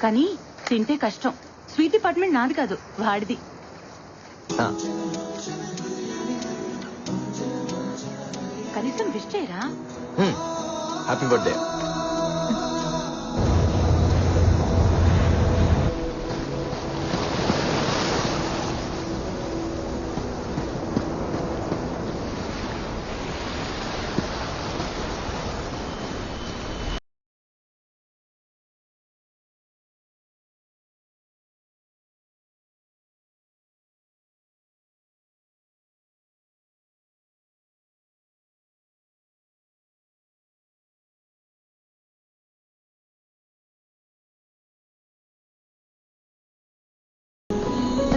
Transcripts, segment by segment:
కానీ తింటే కష్టం. స్వీట్ డిపార్ట్మెంట్ నాది కాదు, వాడిది. కనీసం విష్ చేయరా? Happy birthday.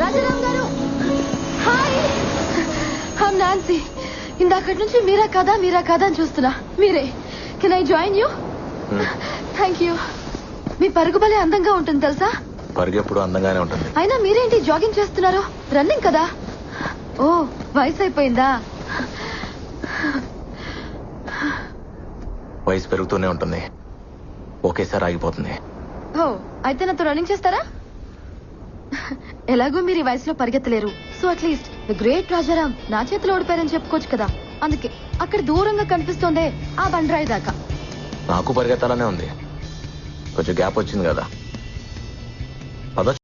రాజారాం గారు, హాయ్. I'm Nancy. ఇందాకటి నుంచి మీరా కాదా అని చూస్తున్నా. మీరే. Can I join you? Thank you. మీ పరుగు భలే అందంగా ఉంటుంది తెలుసా? పరుగు ఎప్పుడు అందంగానే ఉంటుంది. అయినా మీరేంటి జాగింగ్ చేస్తున్నారు? రన్నింగ్ కదా? ఓ, వయసు అయిపోయిందా? వయసు పెరుగుతూనే ఉంటుంది, ఒకేసారి ఆగిపోతుంది. ఓ, అయితే నాతో రన్నింగ్ చేస్తారా? ఎలాగో మీరు ఈ వయసులో పరిగెత్తలేరు. So at least the great Rajaram నా చేతిలో ఓడిపోయారని చెప్పుకోవచ్చు కదా. అందుకే అక్కడ దూరంగా కనిపిస్తోందే ఆ బండరాయి దాకా. నాకు పరిగెత్తాలనే ఉంది, కొంచెం గ్యాప్ వచ్చింది కదా. పద.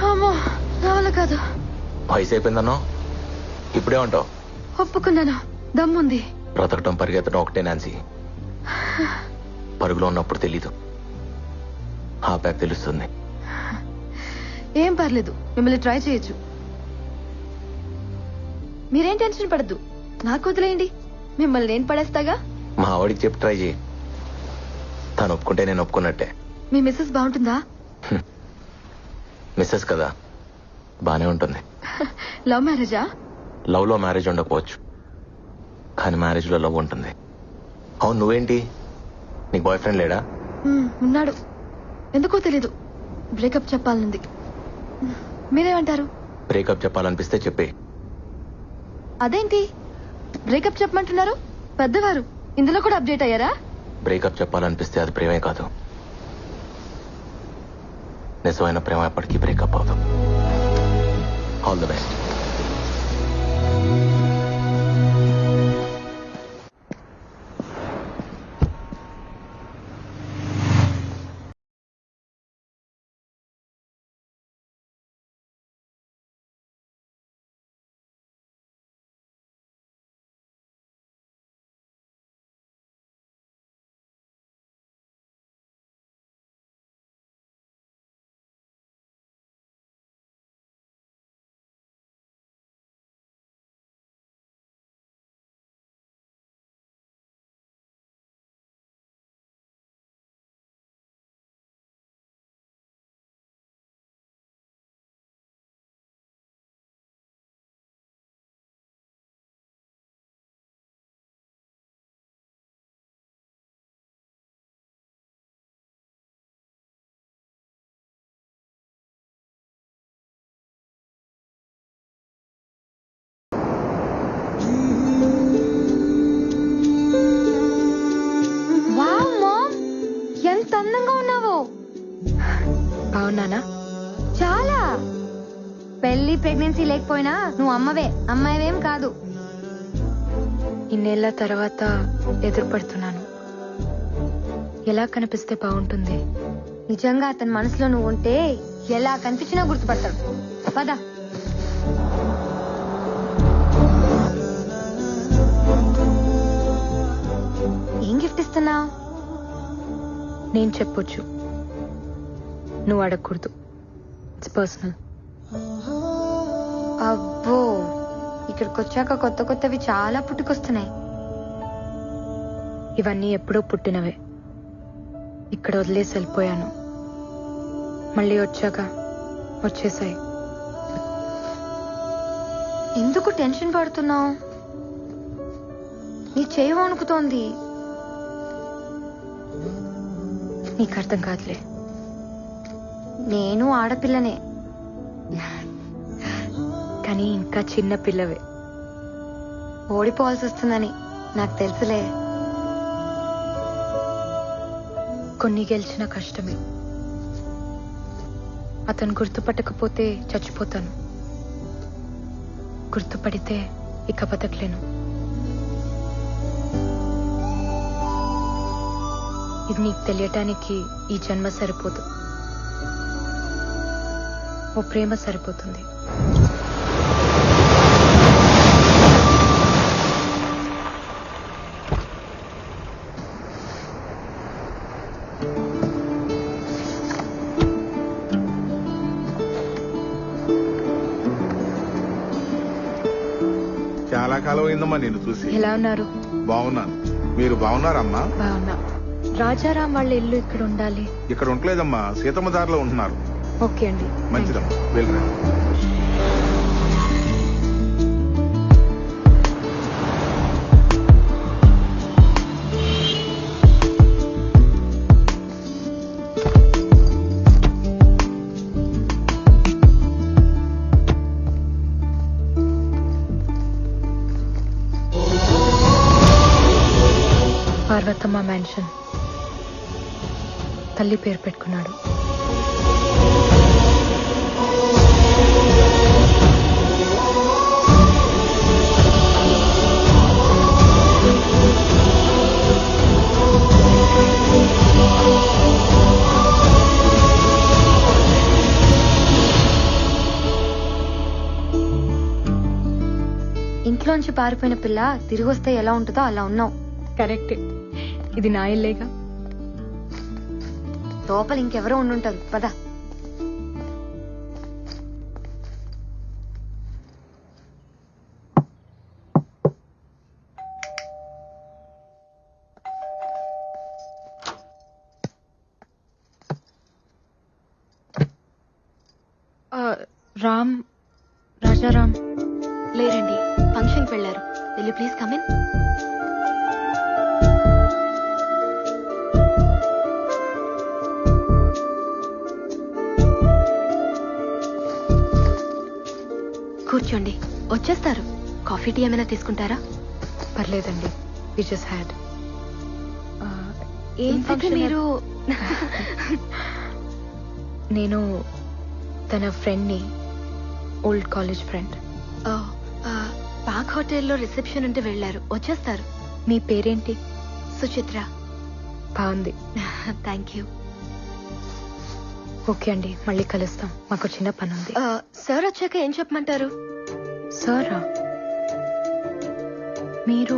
అమ్మో, నా వల్ల కాదు. వయసు అయిపోయిందన్నో ఇప్పుడే ఉంటావు. ఒప్పుకున్నాను, దమ్ముంది. బ్రతకటం పరిగెత్తడం ఒకటే నాన్సీ. పరుగులో ఉన్నప్పుడు తెలీదు, ఆపాక తెలుస్తుంది. ఏం పర్లేదు, మిమ్మల్ని ట్రై చేయొచ్చు. మీరేం టెన్షన్ పడద్దు, నాకు వదిలేయండి. మిమ్మల్ని నేను పడేస్తాగా. మా ఆవిడికి చెప్పి ట్రై చేయి, తను ఒప్పుకుంటే నేను ఒప్పుకున్నట్టే. మీ మిస్సెస్ బాగుంటుందా? మిస్సెస్ కదా, బానే ఉంటుంది. లవ్ మ్యారేజా? లవ్ లో మ్యారేజ్ ఉండకపోవచ్చు, కానీ మ్యారేజ్ లో లవ్ ఉంటుంది. అవును, నువ్వేంటి, నీకు బాయ్ ఫ్రెండ్ లేడా? ఉన్నాడు, ఎందుకో తెలీదు. బ్రేకప్ చెప్పాలనుంది. మీరేమంటారు? బ్రేకప్ చెప్పాలనిపిస్తే చెప్పే. అదేంటి బ్రేకప్ చెప్పమంటున్నారు? పెద్దవారు ఇందులో కూడా అప్డేట్ అయ్యారా? బ్రేకప్ చెప్పాలనిపిస్తే అది ప్రేమే కాదు. నిజమైన ప్రేమ ఎప్పటికీ బ్రేకప్ అవుతాం. All the best. ఎంత అందంగా ఉన్నావు. అవునానా? చాలా. పెళ్లి ప్రెగ్నెన్సీ లేకపోయినా నువ్వు అమ్మాయివేం కాదు. ఇన్నేళ్ల తర్వాత ఎదురుపడుతున్నాను. ఎలా కనిపిస్తే బాగుంటుంది? నిజంగా అతని మనసులో నువ్వు ఉంటే ఎలా కనిపించినా గుర్తుపడతాడు. పద. ఏం గిఫ్ట్ ఇస్తున్నావు? నేను చెప్పొచ్చు, నువ్వు అడగకూడదు. It's personal. అబ్బో, ఇక్కడికి వచ్చాక కొత్త కొత్తవి చాలా పుట్టుకొస్తున్నాయి. ఇవన్నీ ఎప్పుడో పుట్టినవే. ఇక్కడ వదిలేసి వెళ్ళిపోయాను, మళ్ళీ వచ్చాక వచ్చేసాయి. ఎందుకు టెన్షన్ పడుతున్నావు? నీ చేయి వణుకుతోంది. నీకు అర్థం కాదులే. నేను ఆడపిల్లనే. కానీ ఇంకా చిన్న పిల్లవే. ఓడిపోవాల్సి వస్తుందని నాకు తెలుసులే. కొన్ని గెలిచిన కష్టమే. అతను గుర్తుపట్టకపోతే చచ్చిపోతాను, గుర్తుపడితే ఇక బతకలేను. ఇది నీకు తెలియటానికి ఈ జన్మ సరిపోదు, ఓ ప్రేమ సరిపోతుంది. చాలా కాలం అయిందమ్మా నేను చూసి. ఎలా ఉన్నారు? బాగున్నాను. మీరు బాగున్నారమ్మా? బాగున్నా. రాజారాం వాళ్ళ ఇల్లు ఇక్కడ ఉండాలి. ఇక్కడ ఉండలేదమ్మా, సీతమ్మ దారిలో ఉంటున్నారు. ఓకే అండి. మంచిదమ్మా, వెళ్ళరా. పార్వతమ్మ మ్యాన్షన్. తల్లి పేరు పెట్టుకున్నాడు. ఇంట్లోంచి పారిపోయిన పిల్ల తిరిగి వస్తే ఎలా ఉంటుందో అలా ఉన్నావు. కరెక్టే. ఇది నా ఇల్లేగా. లోపల ఇంకెవరో ఉండుంటారు. పద. రామ్, రాజారాం లేరండి, ఫంక్షన్కి వెళ్ళారు. Will you please come in? కూర్చోండి, వచ్చేస్తారు. కాఫీ టీ ఏమైనా తీసుకుంటారా? పర్లేదండి. We just had. ఏంటి మీరు? నేను తన ఫ్రెండ్ని, ఓల్డ్ కాలేజ్ ఫ్రెండ్. పాక్ హోటల్లో రిసెప్షన్ ఉంటే వెళ్ళారు, వచ్చేస్తారు. మీ పేరేంటి? సుచిత్ర. బాగుంది. Thank you. ఓకే అండి, మళ్ళీ కలుస్తాం. మాకు చిన్న పని ఉంది. సార్ వచ్చాక ఏం చెప్పమంటారు? సారా? మీరు?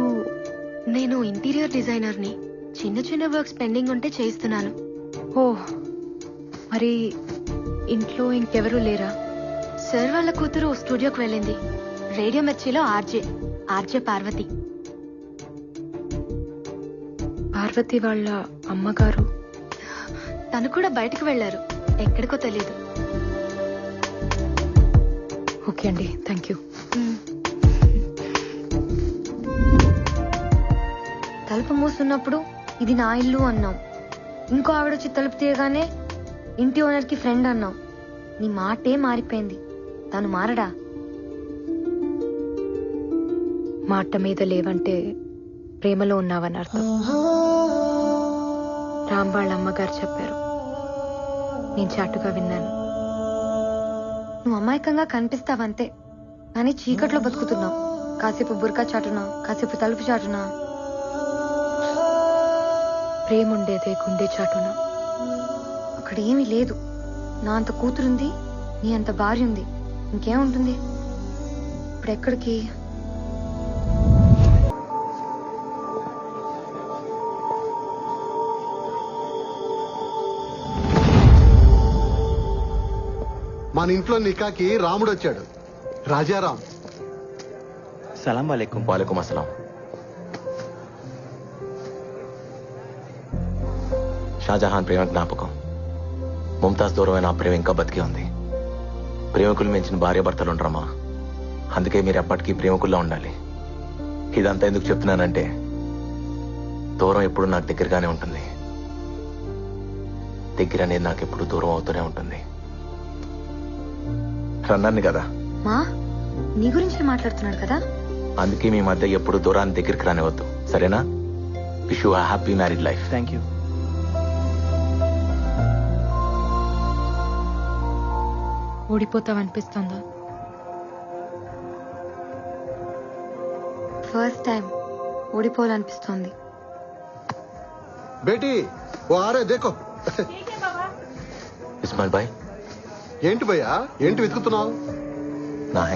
నేను ఇంటీరియర్ డిజైనర్ని. చిన్న చిన్న వర్క్స్ పెండింగ్ ఉంటే చేయిస్తున్నాను. ఓ, మరి ఇంట్లో ఇంకెవరూ లేరా? సార్ వాళ్ళ కూతురు స్టూడియోకి వెళ్ళింది. రేడియో మిర్చిలో ఆర్జే పార్వతి. పార్వతి వాళ్ళ అమ్మగారు? తను కూడా బయటకు వెళ్లారు, ఎక్కడికో తెలియదు. ఓకే అండి, థ్యాంక్ యూ. తలుపు మూసున్నప్పుడు ఇది నా ఇల్లు అన్నావు. ఇంకో ఆవిడొచ్చి తలుపు తీయగానే ఇంటి ఓనర్ కి ఫ్రెండ్ అన్నావు. నీ మాటే మారిపోయింది. తను మారడా? మాట మీద లేవంటే ప్రేమలో ఉన్నావని అర్థం. రామ్ వాళ్ళ అమ్మగారు చెప్పారు, నేను చాటుగా విన్నాను. నువ్వు అమాయకంగా కనిపిస్తావంతే, కానీ చీకట్లో బతుకుతున్నావు. కాసేపు బుర్కా చాటునా, కాసేపు తలుపు చాటునా. ప్రేమ ఉండేదే గుండె చాటున. అక్కడ ఏమీ లేదు. నా అంత కూతురుంది, నీ అంత భార్య ఉంది, ఇంకేముంటుంది? ఇప్పుడు ఎక్కడికి? మన ఇంట్లో నికాకి రాముడు వచ్చాడు. రాజారాం. సలాం వాలేకుం. వాలేకుం అస్సలాం. షాజహాన్ ప్రేమ జ్ఞాపకం. ముంతాజ్ దూరమైన ఆ ప్రేమ ఇంకా బతికి ఉంది. ప్రేమికులు మించిన భార్య భర్తలు ఉండరమ్మా. అందుకే మీరు ఎప్పటికీ ప్రేమకుల్లో ఉండాలి. ఇదంతా ఎందుకు చెప్తున్నానంటే దూరం ఎప్పుడు నాకు దగ్గరగానే ఉంటుంది, దగ్గర అనేది నాకు ఎప్పుడు దూరం అవుతూనే ఉంటుంది. రన్నాన్ని కదా, మా నీ గురించి మాట్లాడుతున్నాడు కదా. అందుకే మీ మధ్య ఎప్పుడు దూరాన్ని దగ్గరికి రానివద్దు, సరేనా? Wish you happy married life. Thank you. ఓడిపోతావనిపిస్తుందా? ఫస్ట్ టైం ఓడిపోవాలనిపిస్తోంది. బేటీ ఓ ఆరే దేకో. ఇస్మాయిల్ భాయ్, ఏంటి భయ్యా, ఏంటి వెతుకుతున్నావు?